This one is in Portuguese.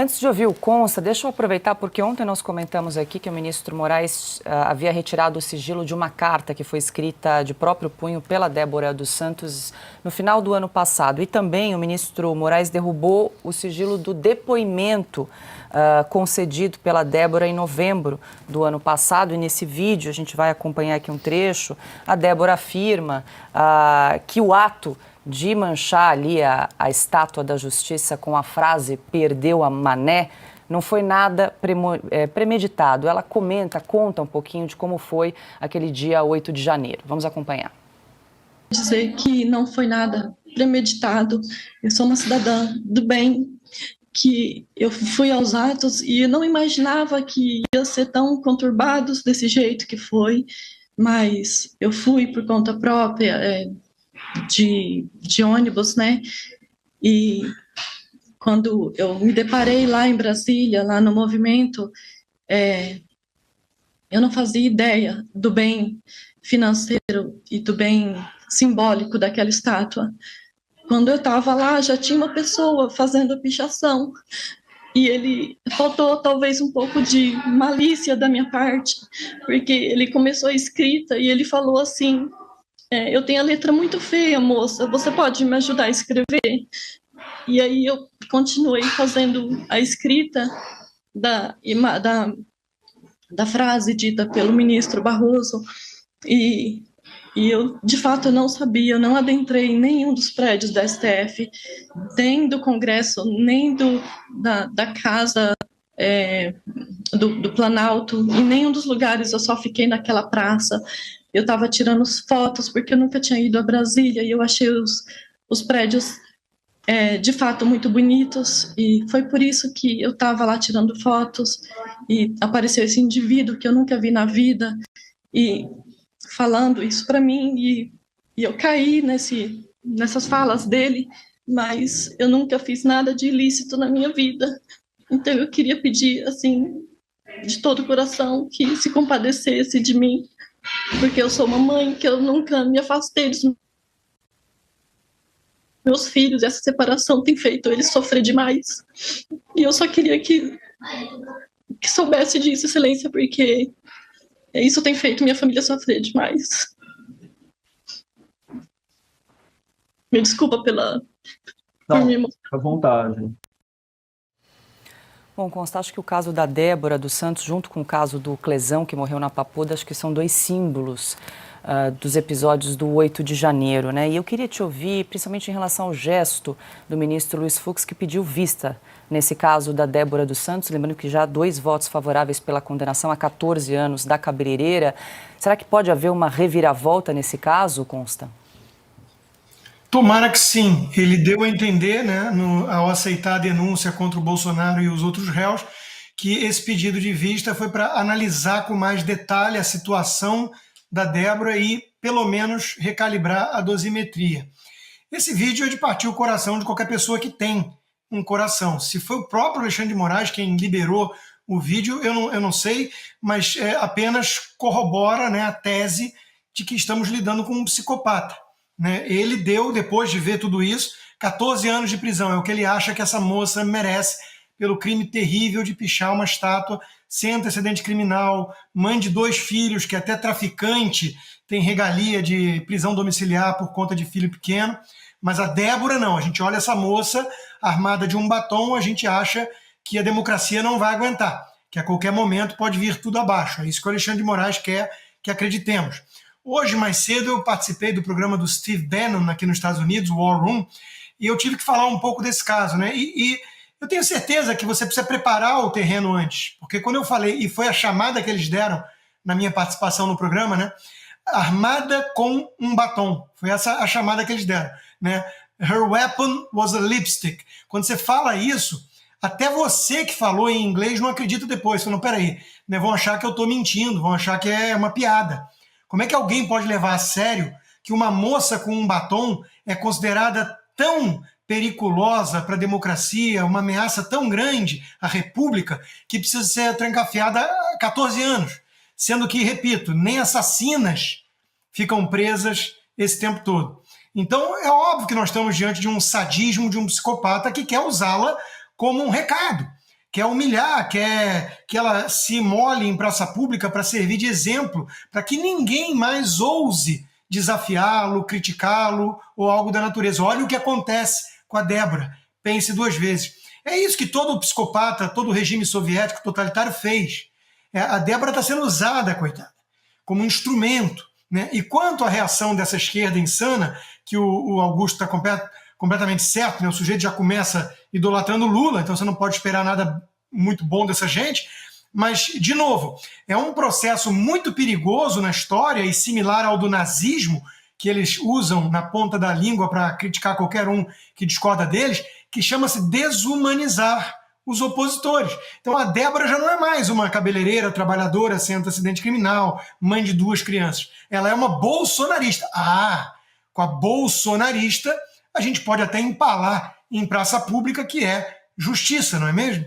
Antes de ouvir o Consta, deixa eu aproveitar, porque ontem nós comentamos aqui que o ministro Moraes havia retirado o sigilo de uma carta que foi escrita de próprio punho pela Débora dos Santos no final do ano passado. E também o ministro Moraes derrubou o sigilo do depoimento concedido pela Débora em novembro do ano passado. E nesse vídeo, a gente vai acompanhar aqui um trecho, a Débora afirma que o ato de manchar ali a estátua da justiça com a frase "perdeu a mané" não foi nada premeditado. Ela conta um pouquinho de como foi aquele dia 8 de janeiro. Vamos acompanhar. Dizer que não foi nada premeditado. Eu sou uma cidadã do bem, que eu fui aos atos e eu não imaginava que ia ser tão conturbados desse jeito que foi, mas eu fui por conta própria, de ônibus, né? E quando eu me deparei lá em Brasília, lá no movimento, eu não fazia ideia do bem financeiro e do bem simbólico daquela estátua. Quando eu estava lá, já tinha uma pessoa fazendo a pichação, e ele faltou talvez um pouco de malícia da minha parte, porque ele começou a escrita e ele falou assim: eu tenho a letra muito feia, moça, você pode me ajudar a escrever? E aí eu continuei fazendo a escrita da frase dita pelo ministro Barroso, e eu, de fato, não sabia, eu não adentrei em nenhum dos prédios da STF, nem do Congresso, nem da Casa do Planalto, em nenhum dos lugares, eu só fiquei naquela praça. Eu estava tirando fotos, porque eu nunca tinha ido a Brasília, e eu achei os prédios, de fato, muito bonitos, e foi por isso que eu estava lá tirando fotos, e apareceu esse indivíduo que eu nunca vi na vida, e falando isso para mim, e eu caí nessas falas dele, mas eu nunca fiz nada de ilícito na minha vida. Então eu queria pedir, assim, de todo o coração, que se compadecesse de mim, porque eu sou uma mãe, que eu nunca me afastei dos meus filhos, essa separação tem feito eles sofrer demais. E eu só queria que soubesse disso, excelência, porque isso tem feito minha família sofrer demais. Me desculpa por me emocionar. À vontade. Bom, Consta, acho que o caso da Débora dos Santos, junto com o caso do Clesão, que morreu na Papuda, acho que são dois símbolos dos episódios do 8 de janeiro, né? E eu queria te ouvir, principalmente em relação ao gesto do ministro Luiz Fux, que pediu vista nesse caso da Débora dos Santos, lembrando que já há 2 votos favoráveis pela condenação a 14 anos da cabeleireira. Será que pode haver uma reviravolta nesse caso, Consta? Tomara que sim. Ele deu a entender, né, ao aceitar a denúncia contra o Bolsonaro e os outros réus, que esse pedido de vista foi para analisar com mais detalhe a situação da Débora e, pelo menos, recalibrar a dosimetria. Esse vídeo é de partir o coração de qualquer pessoa que tem um coração. Se foi o próprio Alexandre de Moraes quem liberou o vídeo, eu não sei, mas apenas corrobora, né, a tese de que estamos lidando com um psicopata. Né? Ele deu, depois de ver tudo isso, 14 anos de prisão. É o que ele acha que essa moça merece pelo crime terrível de pichar uma estátua sem antecedente criminal, mãe de 2 filhos, que até traficante tem regalia de prisão domiciliar por conta de filho pequeno. Mas a Débora não. A gente olha essa moça armada de um batom, a gente acha que a democracia não vai aguentar, que a qualquer momento pode vir tudo abaixo. É isso que o Alexandre de Moraes quer que acreditemos. Hoje, mais cedo, eu participei do programa do Steve Bannon aqui nos Estados Unidos, o War Room, e eu tive que falar um pouco desse caso, né? E eu tenho certeza que você precisa preparar o terreno antes, porque quando eu falei, e foi a chamada que eles deram na minha participação no programa, né? Armada com um batom. Foi essa a chamada que eles deram, né? Her weapon was a lipstick. Quando você fala isso, até você que falou em inglês não acredita depois. Você não, peraí, né? Vão achar que eu estou mentindo, vão achar que é uma piada. Como é que alguém pode levar a sério que uma moça com um batom é considerada tão periculosa para a democracia, uma ameaça tão grande à República, que precisa ser trancafiada há 14 anos? Sendo que, repito, nem assassinas ficam presas esse tempo todo. Então, é óbvio que nós estamos diante de um sadismo de um psicopata que quer usá-la como um recado. quer humilhar, quer que ela se imole em praça pública para servir de exemplo, para que ninguém mais ouse desafiá-lo, criticá-lo ou algo da natureza. Olha o que acontece com a Débora. Pense duas vezes. É isso que todo psicopata, todo regime soviético totalitário fez. A Débora está sendo usada, coitada, como um instrumento. Né? E quanto à reação dessa esquerda insana, que o Augusto está completamente certo, né? O sujeito já começa idolatrando Lula, então você não pode esperar nada muito bom dessa gente. Mas, de novo, é um processo muito perigoso na história e similar ao do nazismo, que eles usam na ponta da língua para criticar qualquer um que discorda deles, que chama-se desumanizar os opositores. Então a Débora já não é mais uma cabeleireira, trabalhadora, sem antecedente criminal, mãe de 2 crianças. Ela é uma bolsonarista. Com a bolsonarista a gente pode até empalar em praça pública, que é justiça, não é mesmo?